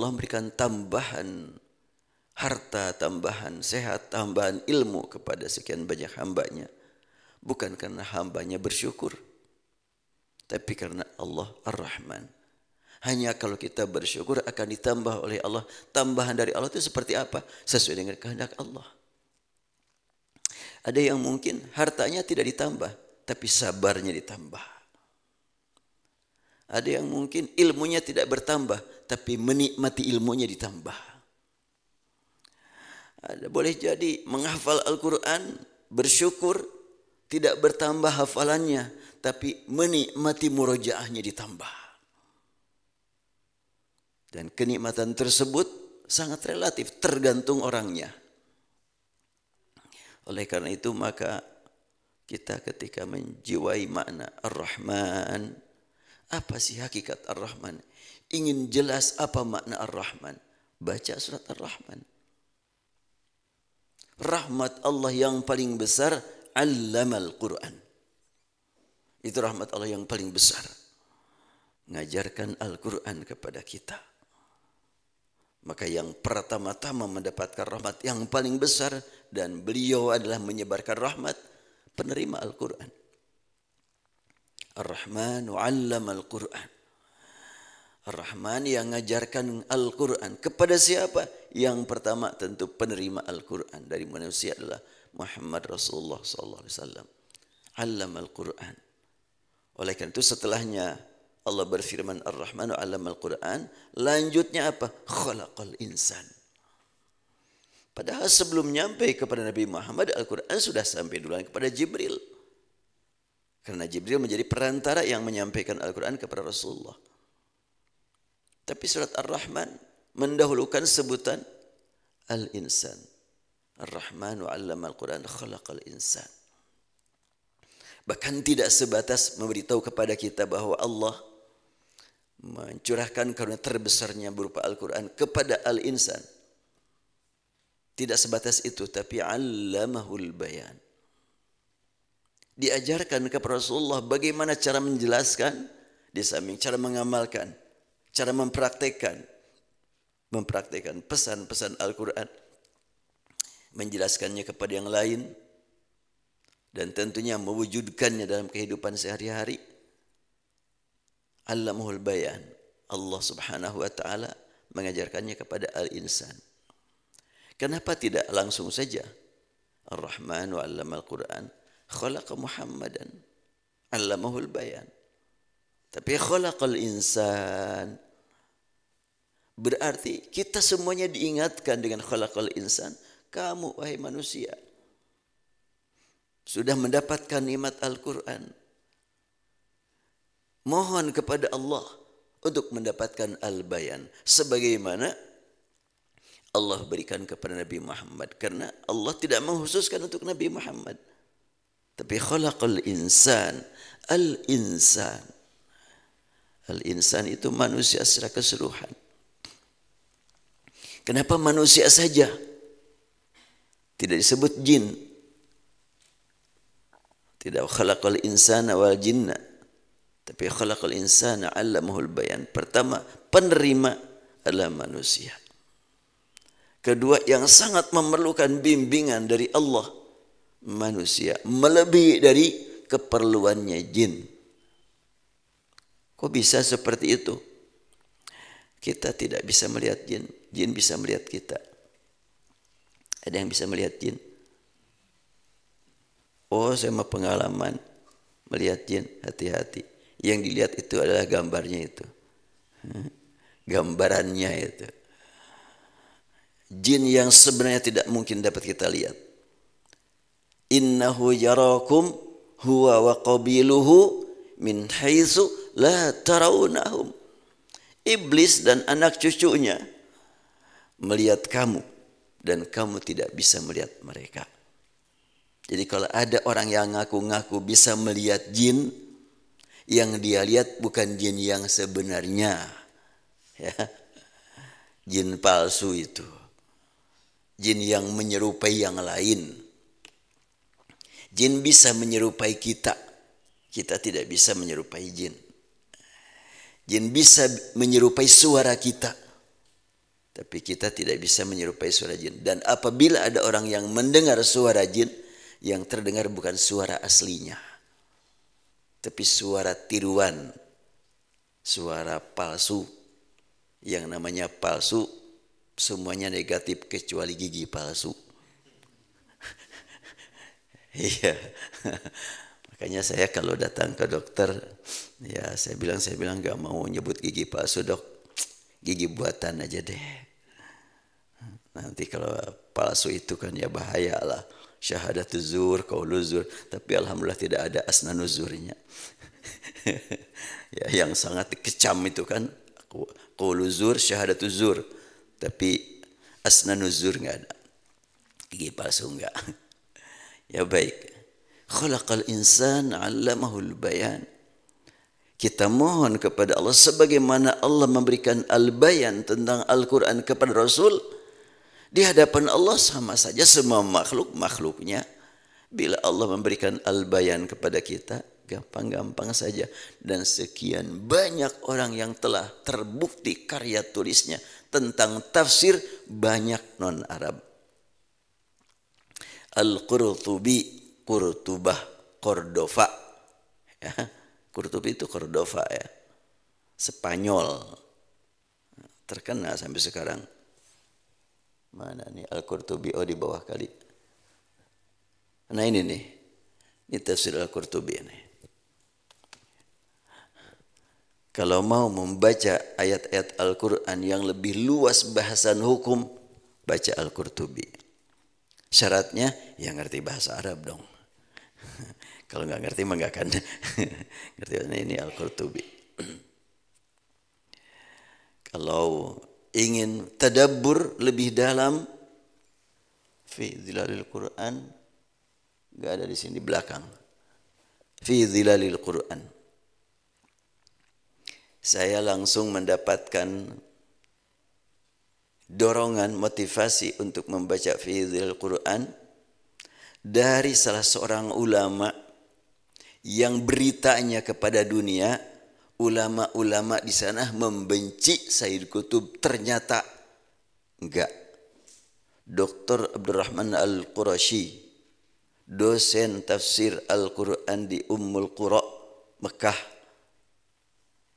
Allah memberikan tambahan harta, tambahan sehat, tambahan ilmu kepada sekian banyak hambanya. Bukan karena hambanya bersyukur, tapi karena Allah Ar-Rahman. Hanya kalau kita bersyukur akan ditambah oleh Allah. Tambahan dari Allah itu seperti apa? Sesuai dengan kehendak Allah. Ada yang mungkin hartanya tidak ditambah, tapi sabarnya ditambah. Ada yang mungkin ilmunya tidak bertambah, tapi menikmati ilmunya ditambah. Boleh jadi menghafal Al-Quran, bersyukur, tidak bertambah hafalannya, tapi menikmati murojaahnya ditambah. Dan kenikmatan tersebut sangat relatif, tergantung orangnya. Oleh karena itu maka kita ketika menjiwai makna Ar-Rahman, apa sih hakikat Ar-Rahman? Ingin jelas apa makna Ar-Rahman? Baca surat Ar-Rahman. Rahmat Allah yang paling besar, Allamal Quran. Itu rahmat Allah yang paling besar. Ngajarkan Al-Quran kepada kita. Maka yang pertama-tama mendapatkan rahmat yang paling besar, dan beliau adalah menyebarkan rahmat, penerima Al-Quran. Ar-Rahman wa'allama Al-Quran. Ar-Rahman yang mengajarkan Al-Quran. Kepada siapa? Yang pertama tentu penerima Al-Quran. Dari manusia adalah Muhammad Rasulullah SAW. Allama Al-Quran. Oleh karena itu setelahnya Allah berfirman Ar-Rahman wa'allama Al-Quran. Lanjutnya apa? Khalaqal insan. Padahal sebelum nyampe kepada Nabi Muhammad, Al-Quran sudah sampai duluan kepada Jibril. Karena Jibril menjadi perantara yang menyampaikan Al-Quran kepada Rasulullah. Tapi surat Ar-Rahman mendahulukan sebutan Al-Insan. Ar-Rahman wa'allama Al-Quran khalaqal insan. Bahkan tidak sebatas memberitahu kepada kita bahwa Allah mencurahkan karunia terbesarnya berupa Al-Quran kepada Al-Insan. Tidak sebatas itu, tapi allamahul bayan. Diajarkan kepada Rasulullah bagaimana cara menjelaskan, di samping cara mengamalkan, cara mempraktekkan pesan-pesan Al-Quran, menjelaskannya kepada yang lain, dan tentunya mewujudkannya dalam kehidupan sehari-hari. Allamahul bayan. Allah Subhanahu wa taala mengajarkannya kepada al-insan. Kenapa tidak langsung saja Ar-Rahman wa 'allama al-Quran khalaqa Muhammadan allamahul bayan. Tapi khalaqal insan berarti kita semuanya diingatkan dengan khalaqal insan. Kamu wahai manusia sudah mendapatkan nikmat Al-Quran. Mohon kepada Allah untuk mendapatkan al-bayan sebagaimana Allah berikan kepada Nabi Muhammad, karena Allah tidak menghususkan untuk Nabi Muhammad. Tapi khalaqal insan, al-insan. Al-insan itu manusia secara keseluruhan. Kenapa manusia saja? Tidak disebut jin. Tidak khalaqal insana wal jinna. Tapi khalaqal insana 'allamahul bayan. Pertama, penerima adalah manusia. Kedua, yang sangat memerlukan bimbingan dari Allah, manusia, melebihi dari keperluannya jin. Kok bisa seperti itu? Kita tidak bisa melihat jin, jin bisa melihat kita. Ada yang bisa melihat jin? Oh, saya mau pengalaman melihat jin, hati-hati. Yang dilihat itu adalah gambarnya itu. Gambarannya itu. Jin yang sebenarnya tidak mungkin dapat kita lihat. Innahu yarakum huwa wa qabiluhu min haitsu la tarawnahum. Iblis dan anak cucunya melihat kamu dan kamu tidak bisa melihat mereka. Jadi kalau ada orang yang ngaku-ngaku bisa melihat jin, yang dia lihat bukan jin yang sebenarnya, ya. Jin palsu itu. Jin yang menyerupai yang lain. Jin bisa menyerupai kita. Kita tidak bisa menyerupai jin. Jin bisa menyerupai suara kita. Tapi kita tidak bisa menyerupai suara jin. Dan apabila ada orang yang mendengar suara jin, yang terdengar bukan suara aslinya, tapi suara tiruan, suara palsu. Yang namanya palsu, semuanya negatif kecuali gigi palsu. Iya. Makanya saya kalau datang ke dokter, ya saya bilang nggak mau nyebut gigi palsu, dok. Gigi buatan aja deh. Nanti kalau palsu itu kan ya bahaya lah. Syahadatuz zur, qauluz zur. Tapi alhamdulillah tidak ada asnanuz zurnya. Ya, yang sangat kecam itu kan qauluz zur, syahadatuz zur. Tapi asnanuz zur enggak ada. Gigi palsu enggak. Ya baik. Khalaqal insan 'allamahul bayan. Kita mohon kepada Allah sebagaimana Allah memberikan al-bayan tentang Al-Quran kepada Rasul. Di hadapan Allah sama saja semua makhluknya. Bila Allah memberikan al-bayan kepada kita, gampang-gampang saja. Dan sekian banyak orang yang telah terbukti karya tulisnya tentang tafsir banyak non-Arab. Al-Qurtubi, Qurtubah, Cordova. Ya. Qurtubi itu Cordova ya. Spanyol. Terkenal sampai sekarang. Mana nih Al-Qurtubi? Oh di bawah kali. Nah ini nih. Ini tafsir Al-Qurtubi ini. Kalau mau membaca ayat-ayat Al-Quran yang lebih luas bahasan hukum, baca Al-Qurtubi. Syaratnya ya ngerti bahasa Arab dong. Kalau nggak ngerti mah nggak akan ngerti. Ini Al-Qurtubi. Kalau ingin tadabbur lebih dalam, fi zilalil Quran, nggak ada di sini di belakang. Fi zilalil Quran. Saya langsung mendapatkan dorongan, motivasi untuk membaca fi zilalil Quran dari salah seorang ulama yang beritanya kepada dunia, ulama-ulama di sana membenci Sayyid Qutb. Ternyata enggak. Dr. Abdurrahman Al-Qurashi, dosen tafsir Al-Quran di Ummul Qura, Mekah,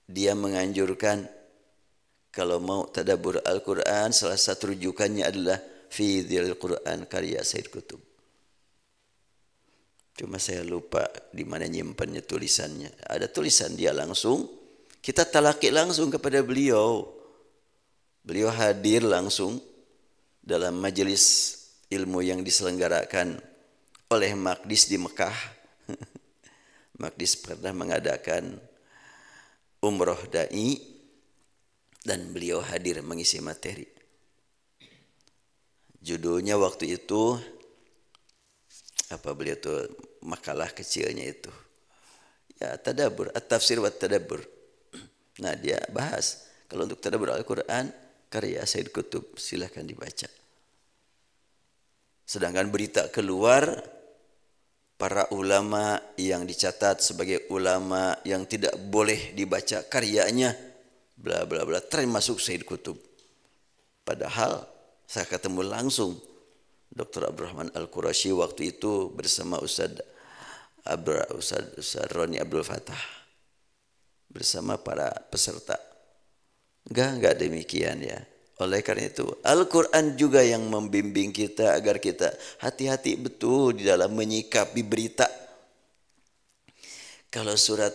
dia menganjurkan kalau mau tadabbur Al-Quran, salah satu rujukannya adalah Fi Dzilal Quran karya Sayyid Qutb. Cuma saya lupa di mana nyimpannya tulisannya. Ada tulisan dia langsung. Kita talaki langsung kepada beliau. Beliau hadir langsung dalam majelis ilmu yang diselenggarakan oleh Maqdis di Mekah. Maqdis pernah mengadakan umroh da'i dan beliau hadir mengisi materi. Judulnya waktu itu apa beliau tuh makalah kecilnya itu ya tadabbur, at-tafsir wa tadabbur. Nah dia bahas kalau untuk tadabbur Al-Quran karya Sayyid Qutb, silahkan dibaca. Sedangkan berita keluar para ulama yang dicatat sebagai ulama yang tidak boleh dibaca karyanya bla bla bla termasuk Sayyid Qutb. Padahal saya ketemu langsung Dr. Abdurrahman Al-Qurashi waktu itu bersama Ustaz Roni Abdul Fattah bersama para peserta. Enggak demikian ya. Oleh karena itu Al-Quran juga yang membimbing kita agar kita hati-hati betul di dalam menyikapi berita. Kalau surat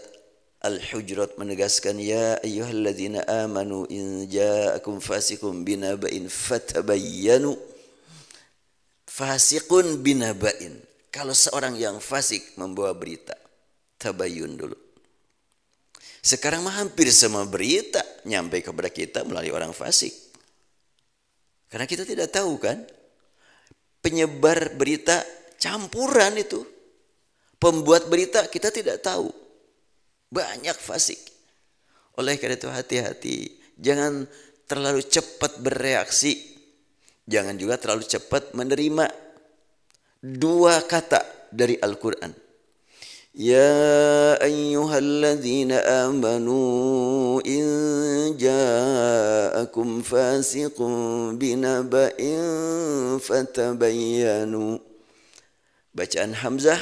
Al-Hujurat menegaskan ya ayyuhalladzina amanu in ja'akum fasiqun binaba'in fatabayyanu. Fasiqun binaba'in. Kalau seorang yang fasik membawa berita, tabayyun dulu. Sekarang mah hampir semua berita nyampe kepada kita melalui orang fasik. Karena kita tidak tahu kan, penyebar berita campuran itu. Pembuat berita kita tidak tahu. Banyak fasik. Oleh karena itu hati-hati. Jangan terlalu cepat bereaksi. Jangan juga terlalu cepat menerima dua kata dari Al-Quran. يا أيها الذين آمنوا إن جاءكم فاسق بنبأ فتبينوا. Bacaan Hamzah,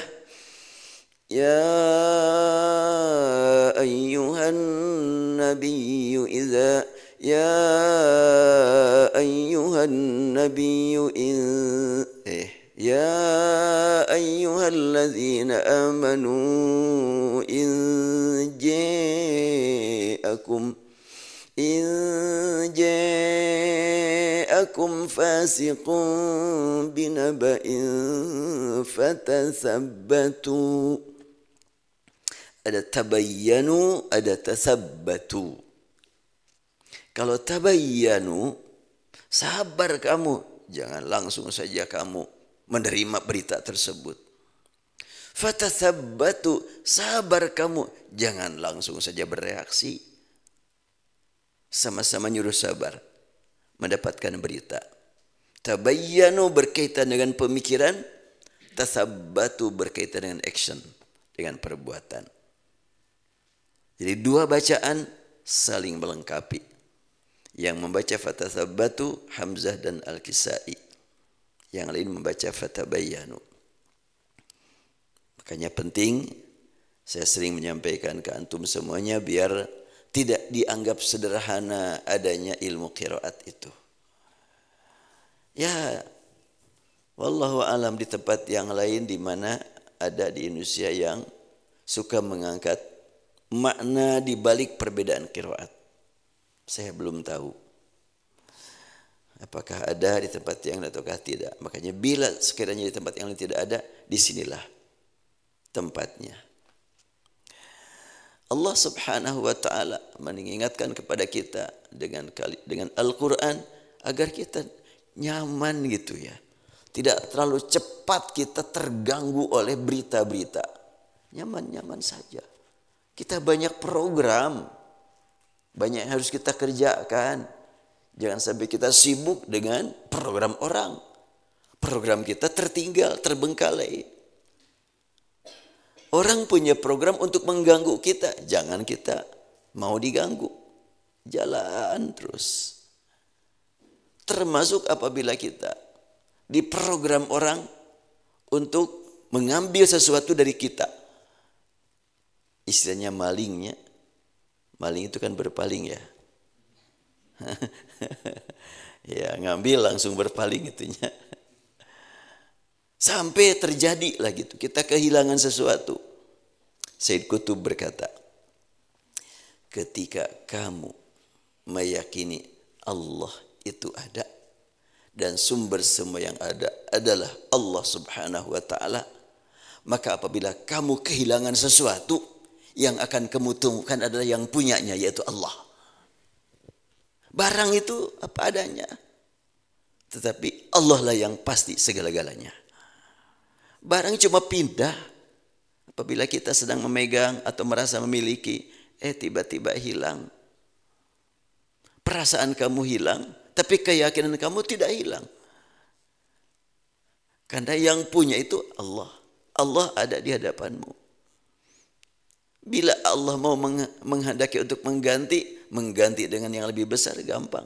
يا أيها النبي إذا يا أيها النبي يا أيها الذين آمنوا إن جاءكم فاسق بنبأ فتثبتوا. Ada tabayyanu, ada tasabbatu. Kalau tabayyanu, sabar kamu, jangan langsung saja kamu menerima berita tersebut. Fatathabbatu, sabar kamu, jangan langsung saja bereaksi. Sama-sama nyuruh sabar mendapatkan berita. Tabayyanu berkaitan dengan pemikiran, tathabbatu berkaitan dengan action, dengan perbuatan. Jadi dua bacaan saling melengkapi. Yang membaca fatathabbatu Hamzah dan Al-Kisai. Yang lain membaca fatabayyanu. Makanya penting saya sering menyampaikan ke antum semuanya biar tidak dianggap sederhana adanya ilmu qiraat itu. Ya, wallahu alam di tempat yang lain di mana ada di Indonesia yang suka mengangkat makna di balik perbedaan qiraat. Saya belum tahu apakah ada di tempat yang lain ataukah tidak. Makanya bila sekiranya di tempat yang lain tidak ada, disinilah tempatnya. Allah Subhanahu wa taala mengingatkan kepada kita dengan Al-Qur'an agar kita nyaman gitu ya. Tidak terlalu cepat kita terganggu oleh berita-berita. Nyaman-nyaman saja. Kita banyak program, banyak yang harus kita kerjakan. Jangan sampai kita sibuk dengan program orang. Program kita tertinggal, terbengkalai. Orang punya program untuk mengganggu kita. Jangan kita mau diganggu. Jalan terus. Termasuk apabila kita diprogram orang untuk mengambil sesuatu dari kita. Istilahnya malingnya. Maling itu kan berpaling ya. Ya ngambil langsung berpaling itunya. Sampai terjadi lah gitu. Kita kehilangan sesuatu. Said Qutb berkata, ketika kamu meyakini Allah itu ada dan sumber semua yang ada adalah Allah Subhanahu wa taala, maka apabila kamu kehilangan sesuatu, yang akan kamu temukan adalah yang punyanya, yaitu Allah. Barang itu apa adanya. Tetapi Allah lah yang pasti segala-galanya. Barang cuma pindah. Apabila kita sedang memegang atau merasa memiliki, tiba-tiba hilang. Perasaan kamu hilang, tapi keyakinan kamu tidak hilang. Karena yang punya itu Allah. Allah ada di hadapanmu. Bila Allah mau menghendaki untuk mengganti dengan yang lebih besar gampang.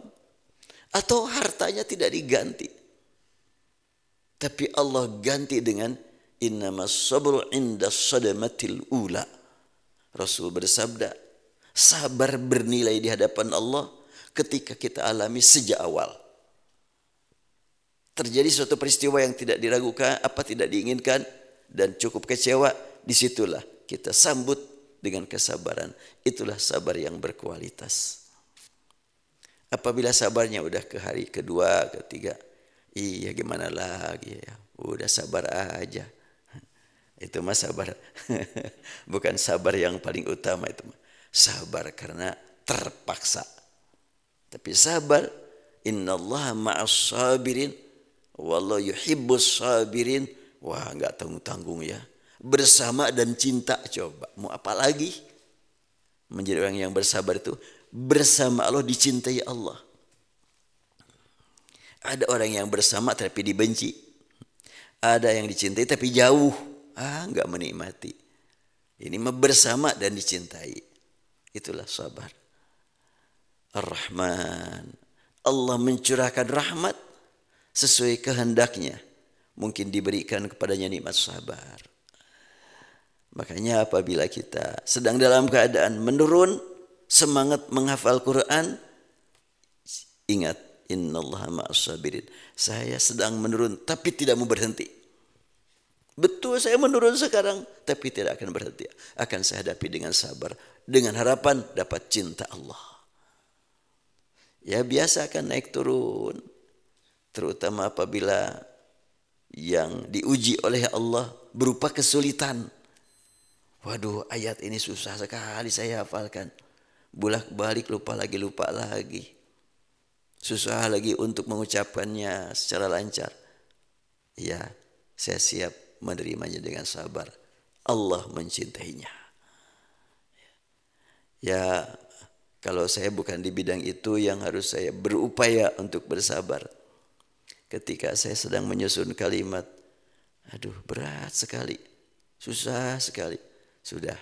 Atau hartanya tidak diganti. Tapi Allah ganti dengan innamas sabru inda sadamatil ula. Rasul bersabda, sabar bernilai di hadapan Allah ketika kita alami sejak awal. Terjadi suatu peristiwa yang tidak diragukan, tidak diinginkan dan cukup kecewa, disitulah kita sambut dengan kesabaran. Itulah sabar yang berkualitas. Apabila sabarnya udah ke hari kedua, ketiga, iya gimana lagi ya, udah sabar aja. Itu mah sabar. Bukan sabar yang paling utama itu. Sabar karena terpaksa. Tapi sabar, innallaha ma'as sabirin wallahu yuhibbus sabirin. Wah, enggak tanggung-tanggung ya. Bersama dan cinta, coba mau apa lagi? Menjadi orang yang bersabar itu bersama Allah, dicintai Allah. Ada orang yang bersama tapi dibenci. Ada yang dicintai tapi jauh, enggak menikmati. Ini bersama dan dicintai. Itulah sabar. Ar-Rahman. Allah mencurahkan rahmat sesuai kehendaknya. Mungkin diberikan kepadanya nikmat sabar. Makanya apabila kita sedang dalam keadaan menurun semangat menghafal Quran, ingat, innallaha ma'as sabirin. Saya sedang menurun tapi tidak mau berhenti. Betul saya menurun sekarang, tapi tidak akan berhenti. Akan saya hadapi dengan sabar, dengan harapan dapat cinta Allah. Ya biasa akan naik turun, terutama apabila yang diuji oleh Allah berupa kesulitan. Waduh, ayat ini susah sekali saya hafalkan. Bolak-balik lupa lagi. Susah lagi untuk mengucapkannya secara lancar. Ya, saya siap menerimanya dengan sabar. Allah mencintainya. Ya, kalau saya bukan di bidang itu yang harus saya berupaya untuk bersabar. Ketika saya sedang menyusun kalimat, aduh berat sekali, susah sekali. Sudah,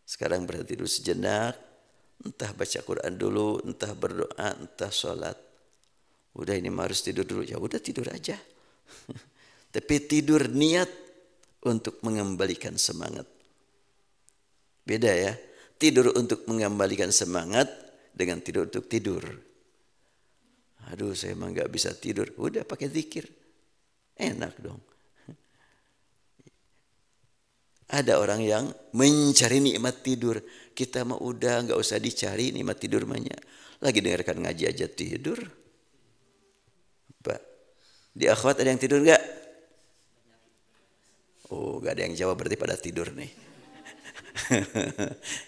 sekarang berhenti dulu sejenak, entah baca Quran dulu, entah berdoa, entah sholat. Udah ini harus tidur dulu, ya udah tidur aja. Tapi tidur niat untuk mengembalikan semangat. Beda ya, tidur untuk mengembalikan semangat dengan tidur untuk tidur. Aduh saya emang gak bisa tidur, udah pakai zikir, enak dong. Ada orang yang mencari nikmat tidur, kita mah udah gak usah dicari nikmat tidur banyak. Lagi dengarkan ngaji aja tidur. Pak, di akhwat ada yang tidur gak? Oh, gak ada yang jawab, berarti pada tidur nih.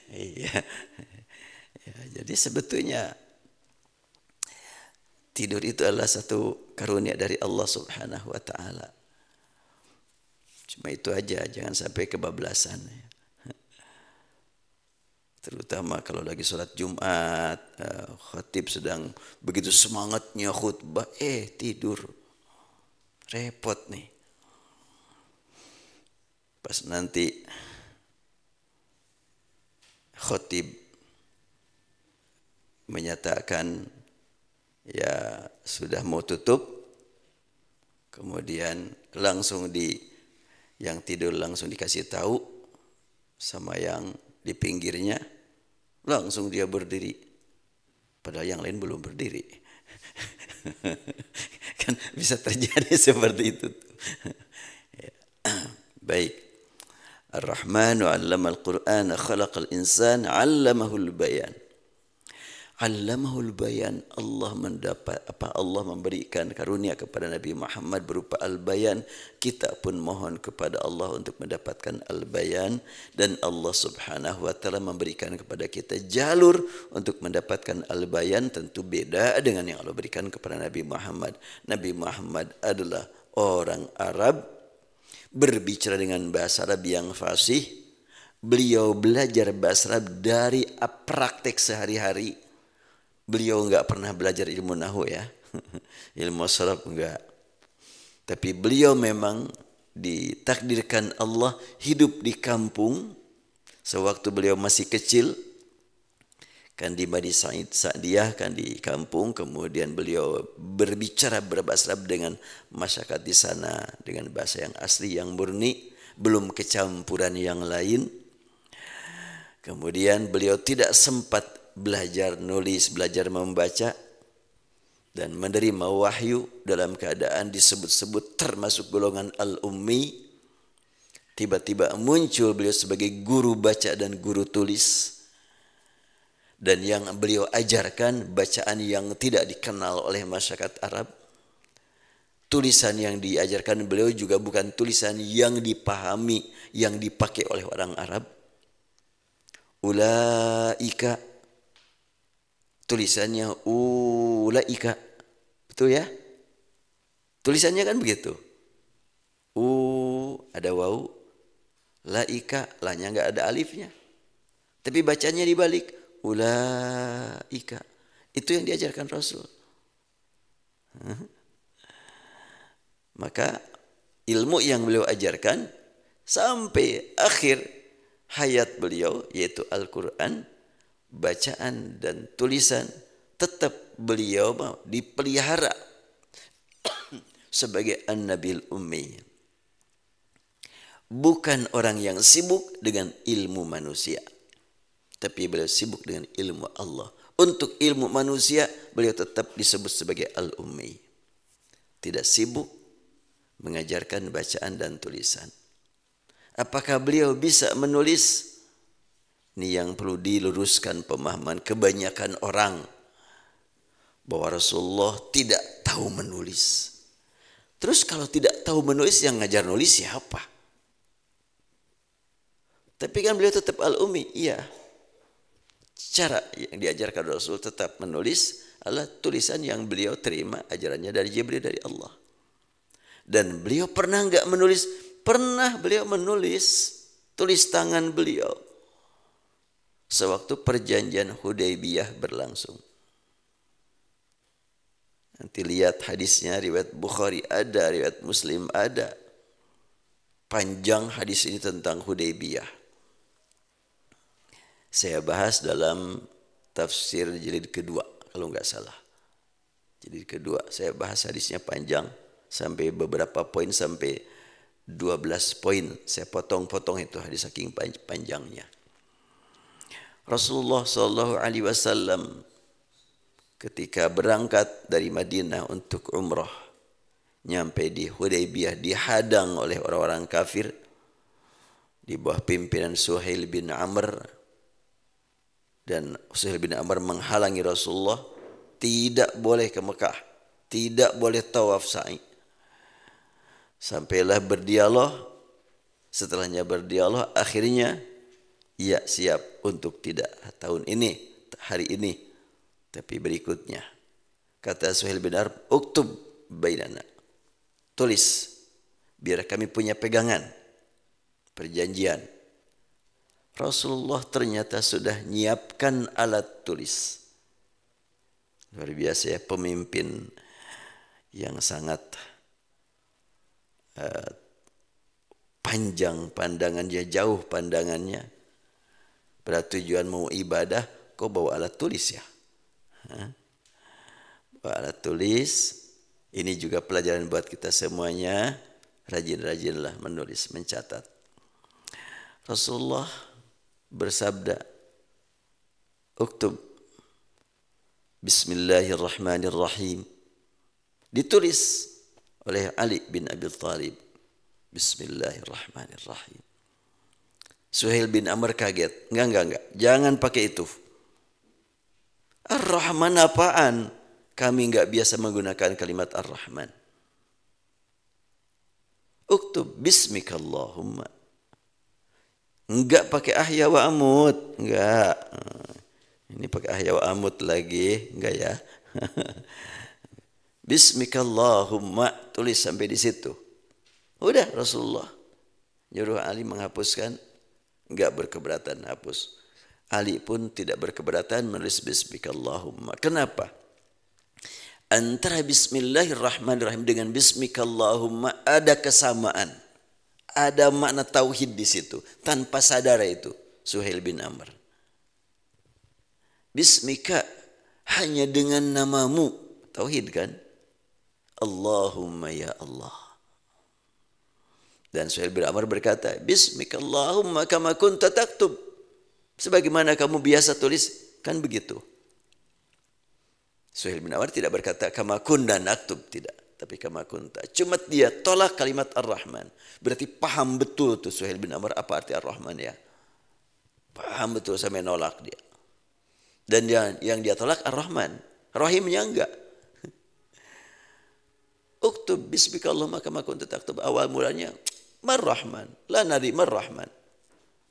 Iya. Ya, jadi sebetulnya tidur itu adalah satu karunia dari Allah Subhanahu wa taala. Cuma itu aja, jangan sampai kebablasan. Terutama kalau lagi sholat Jumat, khatib sedang begitu semangatnya khutbah, tidur. Repot nih. Pas nanti khatib menyatakan ya sudah mau tutup, kemudian langsung yang tidur langsung dikasih tahu sama yang di pinggirnya, langsung dia berdiri, padahal yang lain belum berdiri. Kan bisa terjadi seperti itu. Baik. Ar-Rahmanu 'allamal Qur'ana khalaqal insan 'allamahul bayan. 'Allamahul bayan, Allah memberikan karunia kepada Nabi Muhammad berupa al-bayan. Kita pun mohon kepada Allah untuk mendapatkan al-bayan, dan Allah Subhanahu wa taala memberikan kepada kita jalur untuk mendapatkan al-bayan. Tentu beda dengan yang Allah berikan kepada Nabi Muhammad. Nabi Muhammad adalah orang Arab, berbicara dengan bahasa Arab yang fasih. Beliau belajar bahasa Arab dari praktek sehari-hari. Beliau enggak pernah belajar ilmu nahwu ya. Ilmu sharaf enggak. Tapi beliau memang ditakdirkan Allah hidup di kampung. Sewaktu beliau masih kecil, kan di Bani Sa'diyah, kan di kampung, kemudian beliau berbicara berbahasa Arab dengan masyarakat di sana dengan bahasa yang asli, yang murni, belum kecampuran yang lain. Kemudian beliau tidak sempat belajar nulis, belajar membaca, dan menerima wahyu dalam keadaan disebut-sebut termasuk golongan al-ummi. Tiba-tiba muncul beliau sebagai guru baca dan guru tulis. Dan yang beliau ajarkan bacaan yang tidak dikenal oleh masyarakat Arab. Tulisan yang diajarkan beliau juga bukan tulisan yang dipahami, yang dipakai oleh orang Arab. Ulaika, tulisannya ulaika, betul ya? Tulisannya kan begitu. Ada waw, laika, lanya nggak ada alifnya. Tapi bacanya dibalik. Ulaika, itu yang diajarkan Rasul. Maka ilmu yang beliau ajarkan sampai akhir hayat beliau, yaitu Al-Quran, bacaan dan tulisan, tetap beliau dipelihara sebagai An-Nabil Ummi. Bukan orang yang sibuk dengan ilmu manusia, tapi beliau sibuk dengan ilmu Allah. Untuk ilmu manusia, beliau tetap disebut sebagai Al-Ummi. Tidak sibuk mengajarkan bacaan dan tulisan. Apakah beliau bisa menulis? Ini yang perlu diluruskan pemahaman kebanyakan orang, bahwa Rasulullah tidak tahu menulis. Terus kalau tidak tahu menulis, yang ngajar nulis siapa? Tapi kan beliau tetap Al-Ummi. Iya. Cara yang diajarkan Rasul tetap menulis adalah tulisan yang beliau terima ajarannya dari Jibril, dari Allah. Dan beliau pernah enggak menulis? Pernah beliau menulis, tulis tangan beliau sewaktu perjanjian Hudaybiyah berlangsung. Nanti lihat hadisnya, riwayat Bukhari ada, riwayat Muslim ada. Panjang hadis ini tentang Hudaybiyah. Saya bahas dalam tafsir jilid kedua, kalau enggak salah. Jilid kedua, saya bahas hadisnya panjang, sampai beberapa poin, sampai 12 poin. Saya potong-potong itu hadis saking panjangnya. Rasulullah SAW ketika berangkat dari Madinah untuk umrah, nyampe di Hudaybiyah dihadang oleh orang-orang kafir di bawah pimpinan Suhail bin Amr. Dan Suhail bin Amr menghalangi Rasulullah, tidak boleh ke Mekah, tidak boleh tawaf sa'i. Sampailah berdialog. Setelahnya berdialog, akhirnya ia siap untuk tidak tahun ini, hari ini, tapi berikutnya. Kata Suhail bin Amr, uktub bainana, tulis, biar kami punya pegangan, perjanjian. Rasulullah ternyata sudah nyiapkan alat tulis. Luar biasa ya, pemimpin yang sangat panjang pandangannya, jauh pandangannya. Pada tujuan mau ibadah, kau bawa alat tulis ya? Bawa alat tulis. Ini juga pelajaran buat kita semuanya. Rajin-rajinlah menulis, mencatat. Rasulullah bersabda, uktub Bismillahirrahmanirrahim. Ditulis oleh Ali bin Abi Thalib. Bismillahirrahmanirrahim. Suhail bin Amr kaget. Enggak. Jangan pakai itu. Ar-Rahman apaan? Kami enggak biasa menggunakan kalimat Ar-Rahman. Uktub Bismikallahumma. Enggak pakai ahya wa amut. Enggak. Ini pakai ahya wa amut lagi. Enggak ya. Bismikallahumma. Tulis sampai di situ. Udah Rasulullah nyuruh Ali menghapuskan. Enggak berkeberatan hapus. Ali pun tidak berkeberatan menulis Bismikallahumma. Kenapa? Antara Bismillahirrahmanirrahim dengan Bismikallahumma ada kesamaan. Ada makna tauhid di situ. Tanpa sadar itu Suhail bin Amr. Bismika, hanya dengan namamu. Tauhid kan? Allahumma ya Allah. Dan Suhail bin Amr berkata, Bismikallahumma kama kunta taktub. Sebagaimana kamu biasa tulis, kan begitu. Suhail bin Amr tidak berkata kama kunna naktub, tidak. Tapi kama kunta. Cuma dia tolak kalimat Ar-Rahman. Berarti paham betul tuh Suhail bin Amr apa arti Ar-Rahman ya. Paham betul sampai nolak dia. Dan yang dia tolak Ar-Rahman. Rahimnya enggak. Uktub Bismikallahumma kama kunta taktub. Awal mulanya Mar-Rahman. La nari Mar-Rahman.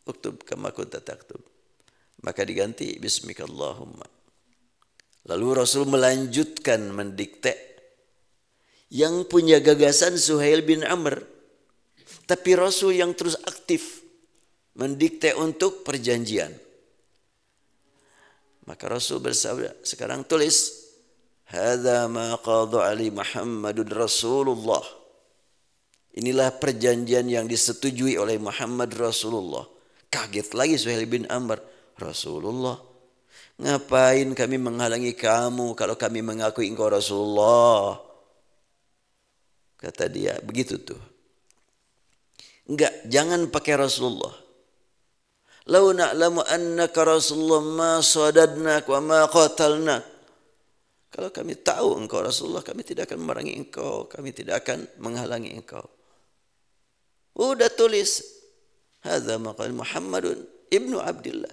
Uktub kama kunta taktub. Maka diganti Bismikallahumma. Lalu Rasul melanjutkan mendikte. Yang punya gagasan Suhail bin Amr. Tapi Rasul yang terus aktif mendikte untuk perjanjian. Maka Rasul bersabda, sekarang tulis, hadza ma qada ali Muhammadun Rasulullah. Inilah perjanjian yang disetujui oleh Muhammad Rasulullah. Kaget lagi Suhail bin Amr. Rasulullah, ngapain kami menghalangi kamu kalau kami mengakui engkau Rasulullah? Kata dia, begitu tuh. Enggak, jangan pakai Rasulullah. Lau na'lamu annaka Rasulullah ma sadadnak wa ma qatalnak. Kalau kami tahu engkau Rasulullah, kami tidak akan memerangi engkau, kami tidak akan menghalangi engkau. Udah tulis, hadza maqal Muhammadun ibnu Abdullah.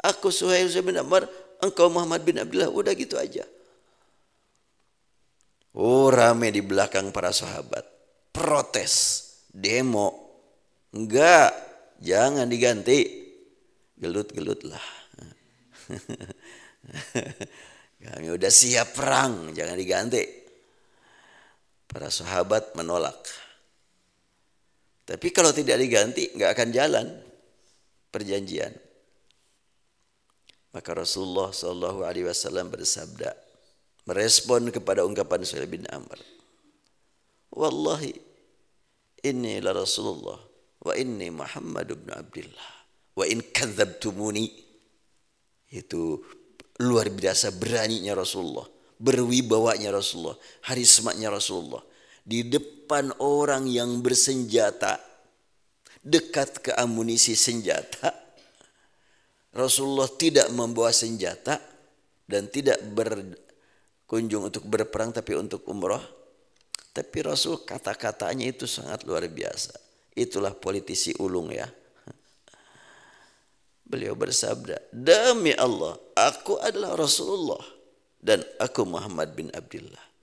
Aku Suhail bin Amr, engkau Muhammad bin Abdullah. Udah gitu aja. Oh, rame di belakang para sahabat. Protes, demo. Enggak, jangan diganti. Gelut-gelutlah. Kami udah siap perang, jangan diganti. Para sahabat menolak. Tapi kalau tidak diganti, nggak akan jalan perjanjian. Maka Rasulullah SAW bersabda, merespon kepada ungkapan Suhail bin Amr. Wallahi, inni la Rasulullah, wa inni Muhammad bin Abdullah, wa in kadzabtumuni. Itu luar biasa beraninya Rasulullah, berwibawanya Rasulullah, harismanya Rasulullah. Di depan orang yang bersenjata, dekat ke amunisi senjata, Rasulullah tidak membawa senjata dan tidak berkunjung untuk berperang tapi untuk umrah. Tapi Rasul kata-katanya itu sangat luar biasa. Itulah politisi ulung ya. Beliau bersabda, demi Allah, aku adalah Rasulullah dan aku Muhammad bin Abdullah.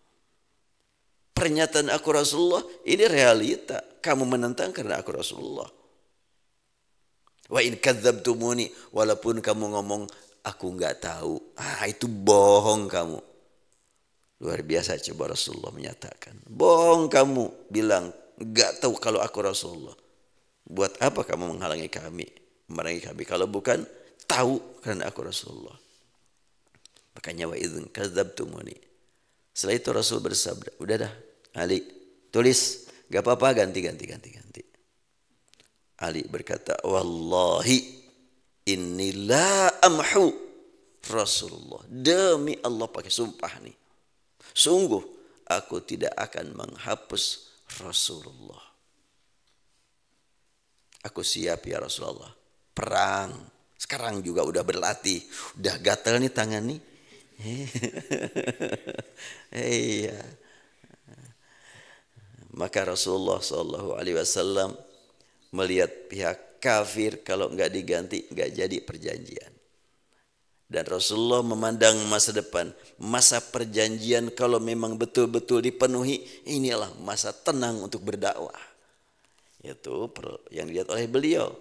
Pernyataan aku Rasulullah ini realita. Kamu menentang karena aku Rasulullah. Wa in kadzabtumuni, walaupun kamu ngomong aku enggak tahu, itu bohong kamu. Luar biasa coba Rasulullah menyatakan. Bohong kamu bilang enggak tahu kalau aku Rasulullah. Buat apa kamu menghalangi kami, memerangi kami kalau bukan tahu karena aku Rasulullah. Makanya wa idzin kadzabtumuni. Setelah itu Rasul bersabda, udah dah Ali, tulis, gak apa-apa, ganti. Ali berkata, wallahi inni la amhu Rasulullah. Demi Allah, pakai sumpah nih. Sungguh aku tidak akan menghapus Rasulullah. Aku siap ya Rasulullah. Perang. Sekarang juga udah berlatih. Udah gatel nih tangan nih. Iya. Maka Rasulullah SAW melihat pihak kafir kalau enggak diganti enggak jadi perjanjian. Dan Rasulullah memandang masa depan, masa perjanjian kalau memang betul-betul dipenuhi, inilah masa tenang untuk berdakwah. Itu yang dilihat oleh beliau.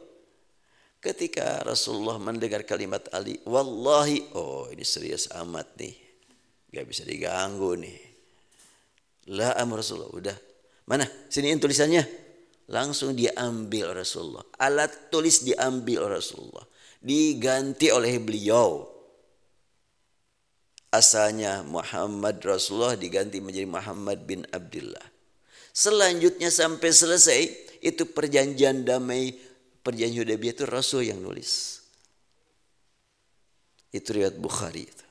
Ketika Rasulullah mendengar kalimat Ali, wallahi, oh ini serius amat nih, enggak bisa diganggu nih. La amr Rasulullah, udah. Mana? Siniin tulisannya. Langsung diambil Rasulullah. Alat tulis diambil Rasulullah. Diganti oleh beliau. Asalnya Muhammad Rasulullah diganti menjadi Muhammad bin Abdullah. Selanjutnya sampai selesai itu perjanjian damai, perjanjian Hudaybiyah itu Rasul yang nulis. Itu riwayat Bukhari itu.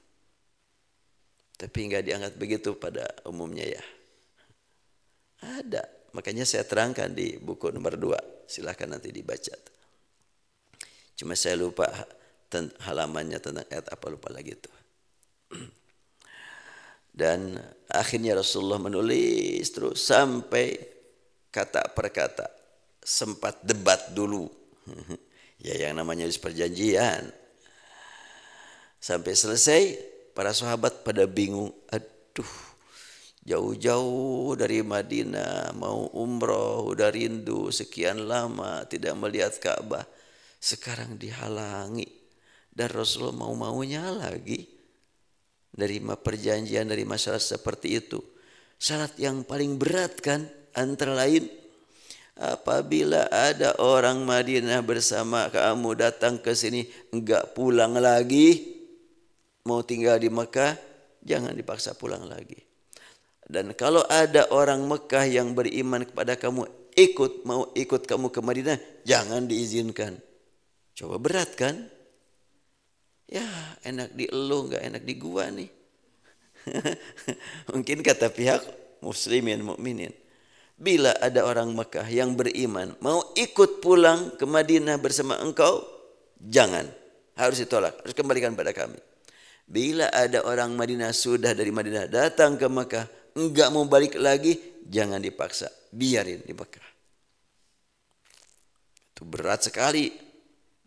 Tapi enggak diangkat begitu pada umumnya ya. Ada, makanya saya terangkan di buku nomor 2. Silahkan nanti dibaca. Cuma saya lupa halamannya tentang ayat apa, lupa lagi itu. Dan akhirnya Rasulullah menulis terus sampai kata per kata. Sempat debat dulu. Ya yang namanya perjanjian. Sampai selesai para sahabat pada bingung. Aduh. Jauh-jauh dari Madinah mau umroh, udah rindu sekian lama tidak melihat Ka'bah. Sekarang dihalangi. Dan Rasulullah mau-maunya lagi. Dari perjanjian dari masalah seperti itu. Syarat yang paling berat kan antara lain. Apabila ada orang Madinah bersama kamu datang ke sini enggak pulang lagi. Mau tinggal di Mekah, jangan dipaksa pulang lagi. Dan kalau ada orang Mekah yang beriman kepada kamu, mau ikut kamu ke Madinah, jangan diizinkan. Coba berat kan? Ya enak di elu, nggak enak di gua nih. Mungkin kata pihak muslimin mukminin, bila ada orang Mekah yang beriman mau ikut pulang ke Madinah bersama engkau, jangan, harus ditolak, harus kembalikan pada kami. Bila ada orang Madinah sudah dari Madinah datang ke Mekah, enggak mau balik lagi, jangan dipaksa, biarin di Mekah. Itu berat sekali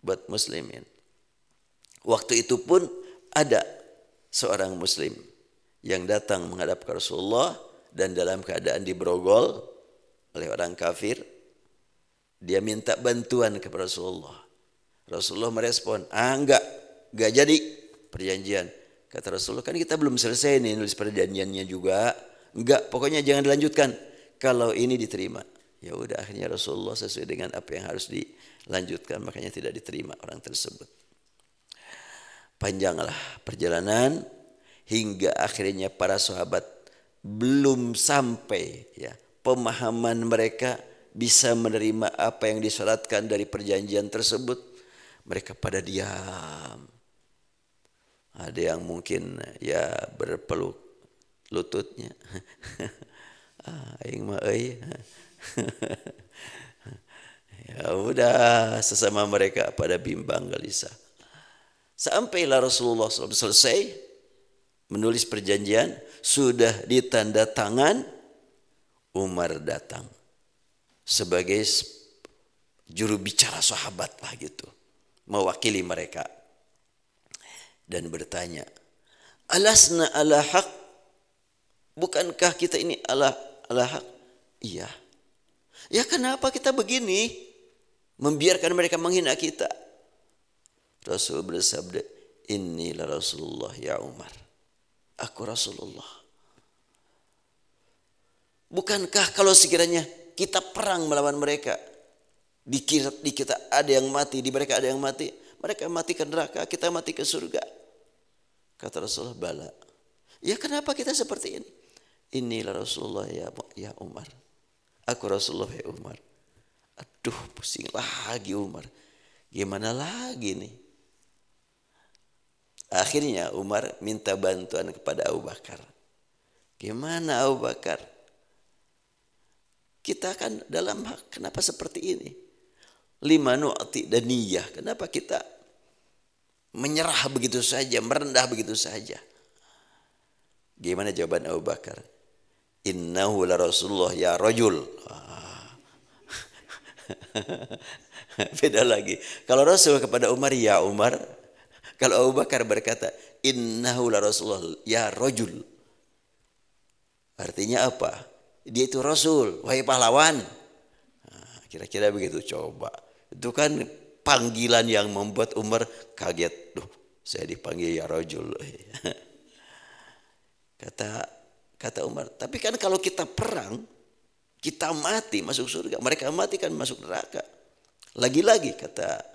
buat muslimin. Waktu itu pun ada seorang muslim yang datang menghadap ke Rasulullah dan dalam keadaan diberogol oleh orang kafir. Dia minta bantuan kepada Rasulullah. Rasulullah merespon, enggak jadi perjanjian. Kata Rasulullah, kan kita belum selesai nih nulis perjanjiannya juga. Enggak, pokoknya jangan dilanjutkan. Kalau ini diterima. Ya udah, akhirnya Rasulullah sesuai dengan apa yang harus dilanjutkan, makanya tidak diterima orang tersebut. Panjanglah perjalanan hingga akhirnya para sahabat belum sampai ya pemahaman mereka bisa menerima apa yang disyaratkan dari perjanjian tersebut. Mereka pada diam. Ada yang mungkin ya berpeluk lututnya. Aing mah euy. Ya udah, sesama mereka pada bimbang gelisah. Sampailah Rasulullah SAW selesai menulis perjanjian, sudah ditanda tangan, Umar datang sebagai juru bicara sahabat lah gitu, mewakili mereka dan bertanya, alasna ala haq, bukankah kita ini ala haq? Iya. Ya kenapa kita begini membiarkan mereka menghina kita? Rasul bersabda, inilah Rasulullah ya Umar. Aku Rasulullah. Bukankah kalau sekiranya kita perang melawan mereka, di kita ada yang mati, di mereka ada yang mati, mereka mati ke neraka, kita mati ke surga. Kata Rasulullah, bala. Ya kenapa kita seperti ini? Inilah Rasulullah ya Umar. Aku Rasulullah ya Umar. Aduh, pusing lagi Umar. Gimana lagi nih? Akhirnya Umar minta bantuan kepada Abu Bakar. Gimana Abu Bakar? Kita kan dalam hak, kenapa seperti ini? Lima nu'ti dan niyah. Kenapa kita menyerah begitu saja, merendah begitu saja? Gimana jawaban Abu Bakar? Innahu la Rasulullah ya rajul. Beda lagi. Kalau Rasul kepada Umar ya Umar. Kalau Abu Bakar berkata, innahu la Rasulullah ya rajul. Artinya apa? Dia itu Rasul, wahai pahlawan. Nah, kira-kira begitu, coba. Itu kan panggilan yang membuat Umar kaget. Duh, saya dipanggil ya rajul. Kata Umar, tapi kan kalau kita perang, kita mati masuk surga. Mereka mati kan masuk neraka. Lagi-lagi kata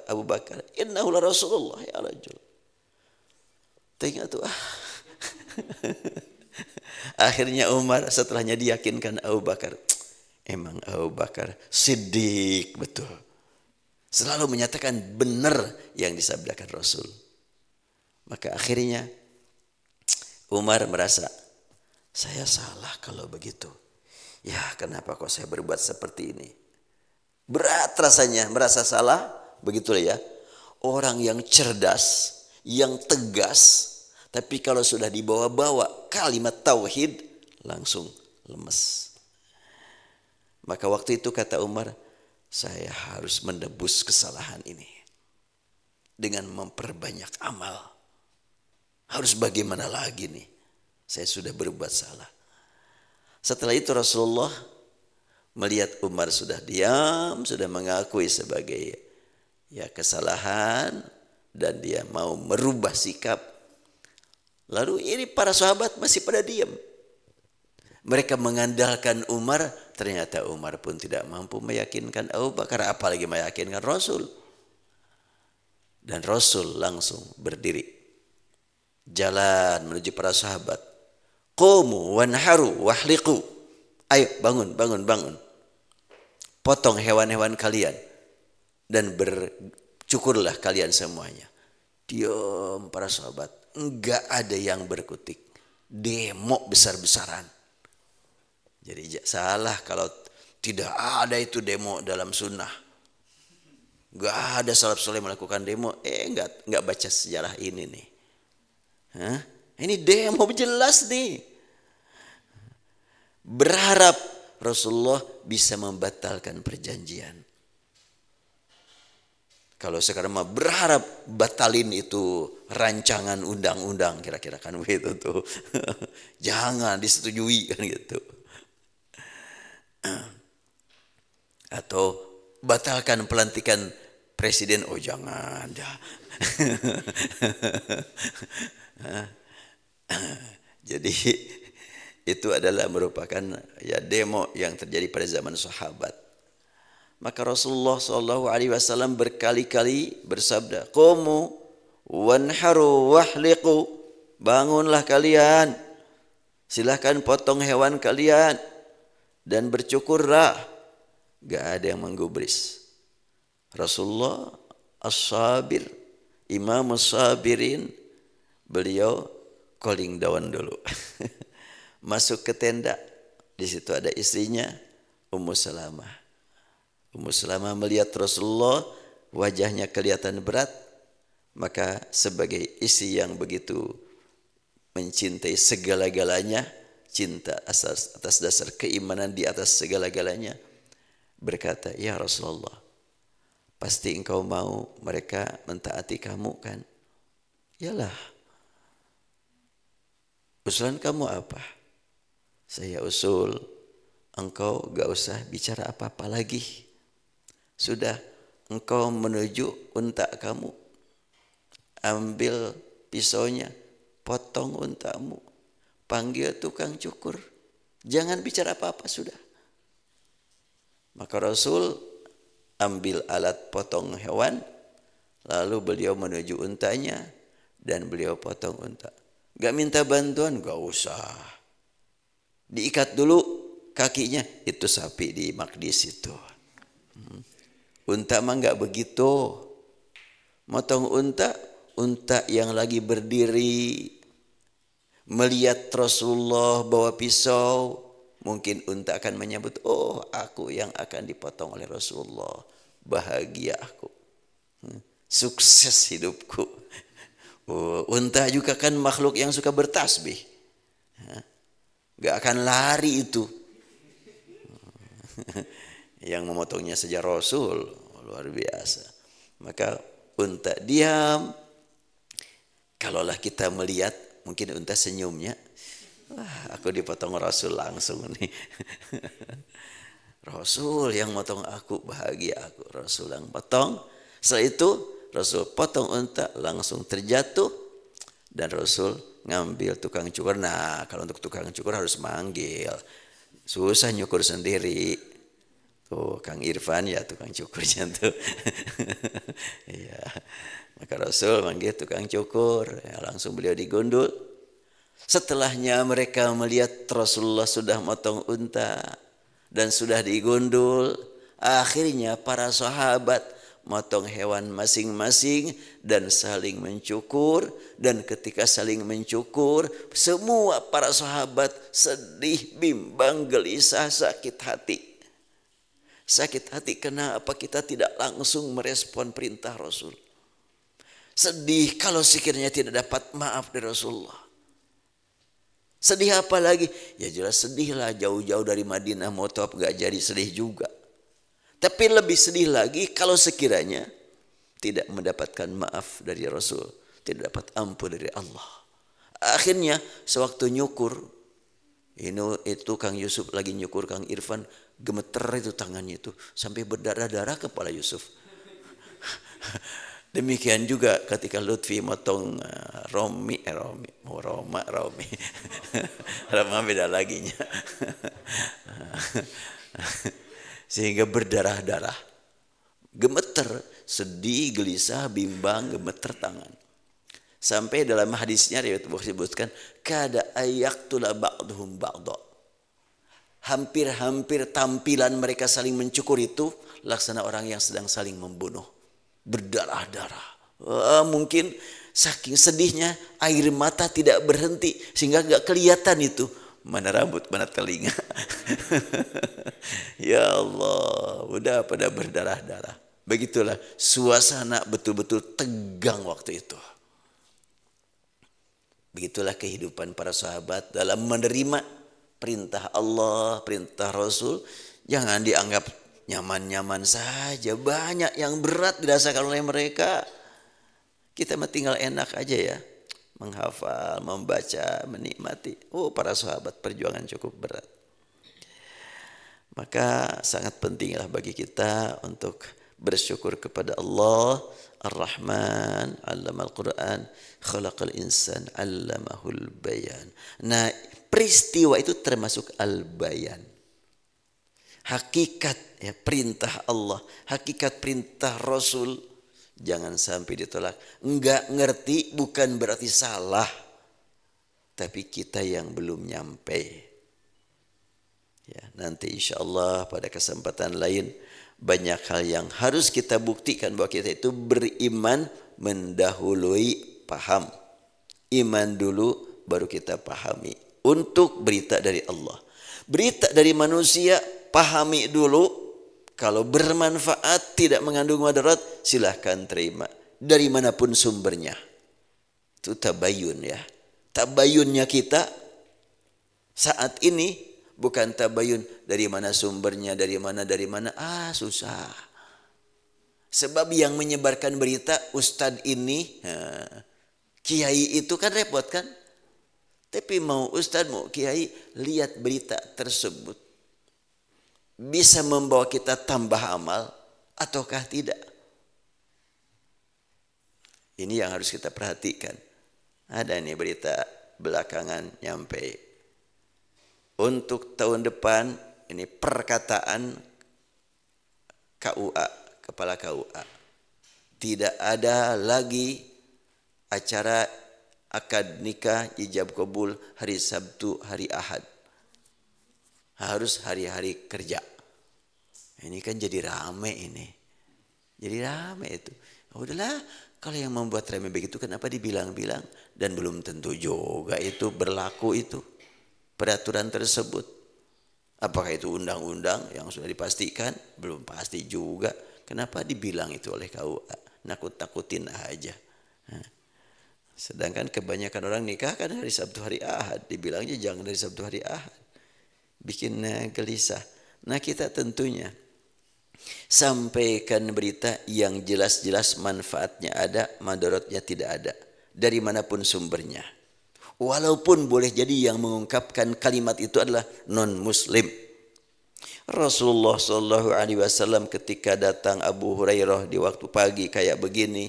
Abu Bakar, innahu la Rasulullah ya rajul. Tengok tuh. Akhirnya Umar setelahnya diyakinkan Abu Bakar. Emang Abu Bakar siddiq betul. Selalu menyatakan benar yang disabdakan Rasul. Maka akhirnya Umar merasa, saya salah kalau begitu. Ya kenapa kok saya berbuat seperti ini? Berat rasanya merasa salah. Begitulah ya, orang yang cerdas, yang tegas, tapi kalau sudah dibawa-bawa kalimat tauhid langsung lemes. Maka waktu itu kata Umar, saya harus menebus kesalahan ini dengan memperbanyak amal. Harus bagaimana lagi nih? Saya sudah berbuat salah. Setelah itu Rasulullah melihat Umar sudah diam, sudah mengakui sebagai kesalahan dan dia mau merubah sikap. Lalu ini para sahabat masih pada diam. Mereka mengandalkan Umar, ternyata Umar pun tidak mampu meyakinkan Abu Bakar, apalagi meyakinkan Rasul. Dan Rasul langsung berdiri, jalan menuju para sahabat. Qumu wanharu wahliqu. Ayo bangun. Potong hewan-hewan kalian. dan bercukurlah kalian semuanya. Diam para sahabat, enggak ada yang berkutik. Demo besar-besaran. Jadi salah kalau tidak ada itu demo dalam sunnah. Enggak ada salaf soleh melakukan demo. Enggak baca sejarah ini nih. Hah? Ini demo jelas nih. Berharap Rasulullah bisa membatalkan perjanjian. Kalau sekarang mah berharap batalin itu rancangan undang-undang, kira-kira kan begitu tuh. Jangan disetujui kan gitu. Atau batalkan pelantikan presiden, oh jangan. Jadi itu adalah merupakan ya demo yang terjadi pada zaman sahabat. Maka Rasulullah SAW berkali-kali bersabda, "Qumu wanharu wahliqu." Bangunlah kalian, silahkan potong hewan kalian dan bercukurlah. Gak ada yang menggubris. Rasulullah as-sabir, imam as-sabirin, beliau calling down dulu. Masuk ke tenda, di situ ada istrinya Ummu Salamah. Ummu Salamah melihat Rasulullah wajahnya kelihatan berat, maka sebagai istri yang begitu mencintai segala-galanya, cinta atas dasar keimanan di atas segala-galanya, berkata, "Ya Rasulullah, pasti engkau mau mereka mentaati kamu kan?" "Yalah." "Usulan kamu apa?" "Saya usul engkau gak usah bicara apa-apa lagi. Sudah, engkau menuju unta kamu, ambil pisaunya, potong untamu, panggil tukang cukur, jangan bicara apa-apa sudah." Maka Rasul ambil alat potong hewan, lalu beliau menuju untanya dan beliau potong unta. Gak minta bantuan, gak usah. Diikat dulu kakinya, itu sapi di Maqdis itu. Unta mah enggak begitu. Motong unta yang lagi berdiri melihat Rasulullah bawa pisau, mungkin unta akan menyebut, "Oh, aku yang akan dipotong oleh Rasulullah. Bahagia aku. Sukses hidupku." Oh, unta juga kan makhluk yang suka bertasbih. Enggak akan lari itu. Yang memotongnya saja Rasul, luar biasa. Maka unta diam. Kalaulah kita melihat, mungkin unta senyumnya, "Wah, aku dipotong Rasul langsung nih." Rasul yang motong aku, bahagia aku. Rasul yang potong. Setelah itu Rasul potong unta, langsung terjatuh, dan Rasul ngambil tukang cukur. Nah, kalau untuk tukang cukur harus manggil, susah nyukur sendiri. Tuh Kang Irfan ya tukang cukurnya tuh. Iya. Maka Rasul manggil tukang cukur, ya, langsung beliau digundul. Setelahnya mereka melihat Rasulullah sudah motong unta dan sudah digundul. Akhirnya para sahabat motong hewan masing-masing dan saling mencukur. Dan ketika saling mencukur, semua para sahabat sedih, bimbang, gelisah, sakit hati. Sakit hati kenapa kita tidak langsung merespon perintah Rasul. Sedih kalau sekiranya tidak dapat maaf dari Rasulullah. Sedih apa lagi? Ya jelas sedihlah, jauh-jauh dari Madinah mau tawaf gak jadi, sedih juga. Tapi lebih sedih lagi kalau sekiranya tidak mendapatkan maaf dari Rasul, tidak dapat ampun dari Allah. Akhirnya sewaktu nyukur, itu Kang Yusuf lagi nyukur Kang Irfan, gemeter itu tangannya itu sampai berdarah-darah kepala Yusuf. Demikian juga ketika Lutfi motong Romi Roma beda laginya. Sehingga berdarah-darah, gemeter, sedih, gelisah, bimbang, gemeter tangan. Sampai dalam hadisnya riwayat Bukhari disebutkan, kada ayaktula ba'duhum ba'da. Hampir-hampir tampilan mereka saling mencukur itu laksana orang yang sedang saling membunuh. Berdarah-darah. Mungkin saking sedihnya air mata tidak berhenti sehingga gak kelihatan itu. Mana rambut, mana telinga. Ya Allah, udah pada berdarah-darah. Begitulah suasana betul-betul tegang waktu itu. Begitulah kehidupan para sahabat dalam menerima perintah Allah, perintah Rasul. Jangan dianggap nyaman-nyaman saja. Banyak yang berat dirasakan oleh mereka. Kita mah tinggal enak aja ya. Menghafal, membaca, menikmati. Oh, para sahabat perjuangan cukup berat. Maka sangat pentinglah bagi kita untuk bersyukur kepada Allah Ar-Rahman, 'allamal Qur'an, khalaqal insan, 'allamahul bayan. Nah, peristiwa itu termasuk al-bayan. Hakikat ya, perintah Allah, hakikat perintah Rasul jangan sampai ditolak. Enggak ngerti bukan berarti salah. Tapi kita yang belum nyampe. Ya, nanti insya Allah pada kesempatan lain banyak hal yang harus kita buktikan bahwa kita itu beriman mendahului paham. Iman dulu baru kita pahami. Untuk berita dari Allah. Berita dari manusia pahami dulu. Kalau bermanfaat tidak mengandung madarat silahkan terima. Dari manapun sumbernya. Itu tabayun ya. Tabayunnya kita saat ini bukan tabayun dari mana sumbernya, dari mana. Susah. Sebab yang menyebarkan berita ustadz ini, kiai itu kan repot kan. Tapi mau ustadz, mau kiai, lihat berita tersebut. Bisa membawa kita tambah amal ataukah tidak? Ini yang harus kita perhatikan. Ada nih berita belakangan nyampe. Untuk tahun depan ini perkataan KUA, kepala KUA. Tidak ada lagi acara akad nikah ijab kabul hari Sabtu, hari Ahad. Harus hari-hari kerja. Ini kan jadi rame ini. Jadi rame itu. Udahlah, kalau yang membuat rame begitu kenapa dibilang-bilang. Dan belum tentu juga itu berlaku itu. Peraturan tersebut. Apakah itu undang-undang yang sudah dipastikan? Belum pasti juga. Kenapa dibilang itu oleh KUA? Nakut-nakutin aja. Sedangkan kebanyakan orang nikah kan hari Sabtu, hari Ahad. Dibilangnya jangan dari Sabtu, hari Ahad. Bikin gelisah. Nah kita tentunya sampaikan berita yang jelas-jelas manfaatnya ada, madaratnya tidak ada. Dari manapun sumbernya. Walaupun boleh jadi yang mengungkapkan kalimat itu adalah non-muslim. Rasulullah SAW ketika datang Abu Hurairah di waktu pagi kayak begini,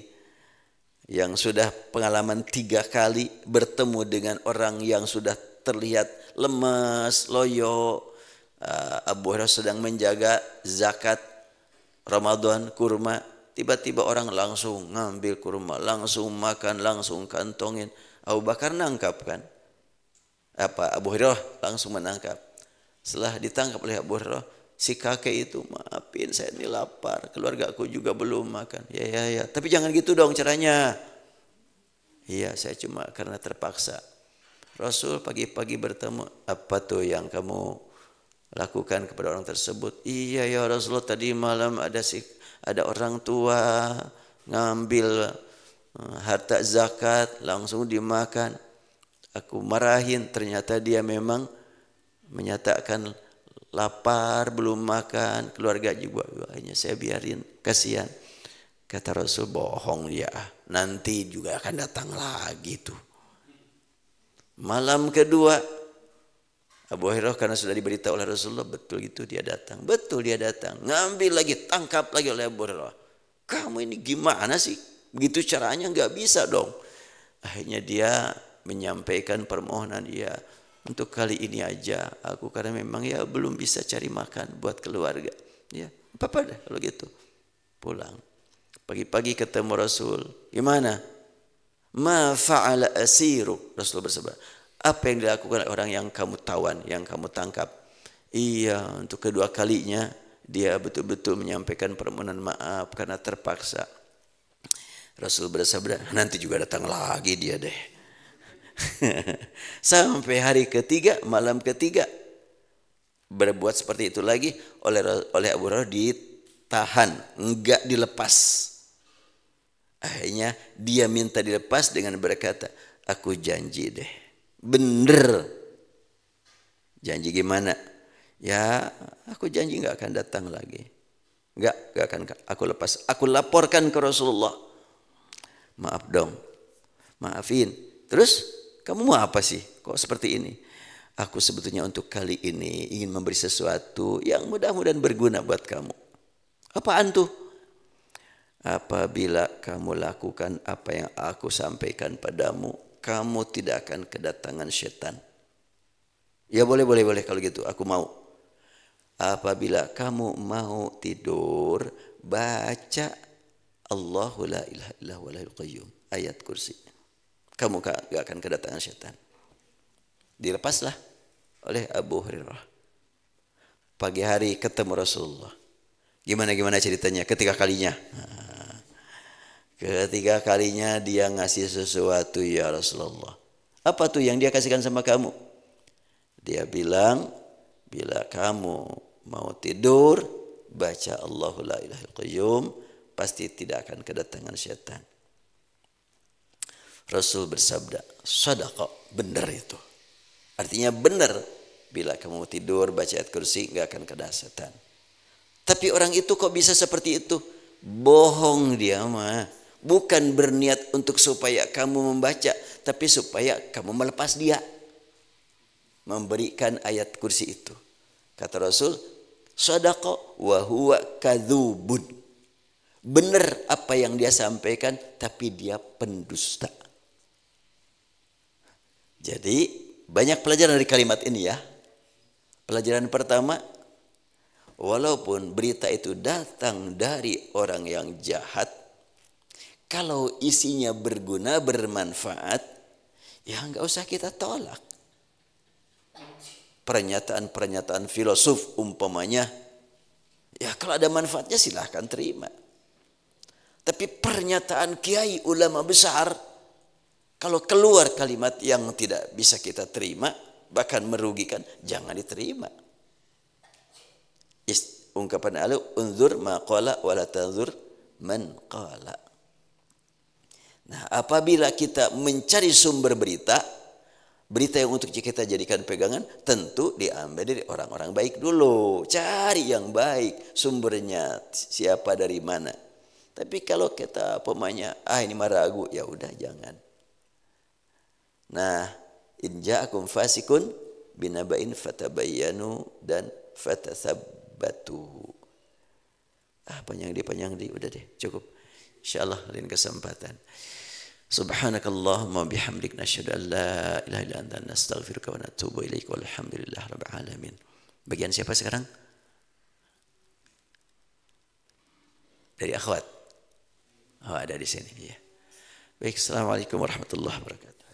yang sudah pengalaman 3 kali bertemu dengan orang yang sudah terlihat lemas, loyo. Abu Hurairah sedang menjaga zakat Ramadan, kurma. Tiba-tiba orang langsung ngambil kurma, langsung makan, langsung kantongin. Abu Bakar nangkap kan? Abu Hurairah langsung menangkap. Setelah ditangkap oleh Abu Hurairah, si kakek itu, maafin saya ini lapar, keluarga aku juga belum makan. Ya. Tapi jangan gitu dong caranya. Iya, saya cuma karena terpaksa. Rasul pagi-pagi bertemu, apa tuh yang kamu lakukan kepada orang tersebut? Iya ya Rasulullah, tadi malam ada orang tua ngambil harta zakat langsung dimakan. Aku marahin, ternyata dia memang menyatakan lapar, belum makan, keluarga juga. Hanya saya biarin, kasihan. Kata Rasul, bohong dia, nanti juga akan datang lagi tuh. Malam kedua, Abu Hurairah karena sudah diberitahu oleh Rasulullah, betul gitu dia datang. Betul dia datang. Ngambil lagi, tangkap lagi oleh Abu Hurairah. Kamu ini gimana sih? Begitu caranya nggak bisa dong. Akhirnya dia menyampaikan permohonan dia. Untuk kali ini aja aku karena memang ya belum bisa cari makan buat keluarga. Ya, apa-apa dah kalau gitu. Pulang. Pagi-pagi ketemu Rasul. Gimana? Ma fa'ala asiru. Rasul bersabda, apa yang dilakukan oleh orang yang kamu tawan, yang kamu tangkap? Iya, untuk kedua kalinya dia betul-betul menyampaikan permohonan maaf karena terpaksa. Rasul bersabda, nanti juga datang lagi dia deh. Sampai hari ketiga, malam ketiga berbuat seperti itu lagi oleh Abu Hurairah, ditahan, enggak dilepas. Akhirnya dia minta dilepas dengan berkata, aku janji deh, bener. Janji gimana? Ya, aku janji enggak akan datang lagi. Enggak akan aku lepas. Aku laporkan ke Rasulullah. Maaf dong, maafin. Terus kamu mau apa sih? Kok seperti ini? Aku sebetulnya untuk kali ini ingin memberi sesuatu yang mudah-mudahan berguna buat kamu. Apaan tuh? Apabila kamu lakukan apa yang aku sampaikan padamu, kamu tidak akan kedatangan setan. Ya boleh kalau gitu, aku mau. Apabila kamu mau tidur, baca Allahu la ilaha illallah walahul qayyum, ayat kursi. Kamu gak akan kedatangan setan. Dilepaslah oleh Abu Hurairah. Pagi hari ketemu Rasulullah. Gimana ceritanya ketiga kalinya? Ketiga kalinya dia ngasih sesuatu, ya Rasulullah. Apa tuh yang dia kasihkan sama kamu? Dia bilang, bila kamu mau tidur, baca Allahu la ilaha illallah qayyum, pasti tidak akan kedatangan syaitan. Rasul bersabda, shadaqa, benar itu. Artinya benar, bila kamu tidur baca ayat kursi nggak akan kena setan. Tapi orang itu kok bisa seperti itu? Bohong dia mah. Bukan berniat untuk supaya kamu membaca, tapi supaya kamu melepas dia. Memberikan ayat kursi itu. Kata Rasul, shadaqa wa huwa kadzubun. Benar apa yang dia sampaikan, tapi dia pendusta. Jadi banyak pelajaran dari kalimat ini ya. Pelajaran pertama, walaupun berita itu datang dari orang yang jahat, kalau isinya berguna, bermanfaat, ya nggak usah kita tolak. Pernyataan filosof umpamanya, ya kalau ada manfaatnya silahkan terima. Tapi pernyataan kiai ulama besar, kalau keluar kalimat yang tidak bisa kita terima, bahkan merugikan, jangan diterima. Ungkapan alu, unzur ma qala wa la tanzur man qala. Nah, apabila kita mencari sumber berita yang untuk kita jadikan pegangan, tentu diambil dari orang-orang baik dulu. Cari yang baik, sumbernya siapa, dari mana. Tapi kalau kita pemanya, ini mah ragu, ya udah jangan. Nah, in ja'akum fasikun binaba'in fatabayyanu dan fatathabbatu. Panjang di udah deh, cukup. Insyaallah lain kesempatan. Subhanakallahumma bihamdik nasyhadu an la ilaha illa anta nastaghfiruka wa natubu ilaik walhamdulillahi rabbil alamin. Bagian siapa sekarang? Dari akhwat. Oh, ada di sini ya. Baik, assalamualaikum warahmatullahi wabarakatuh.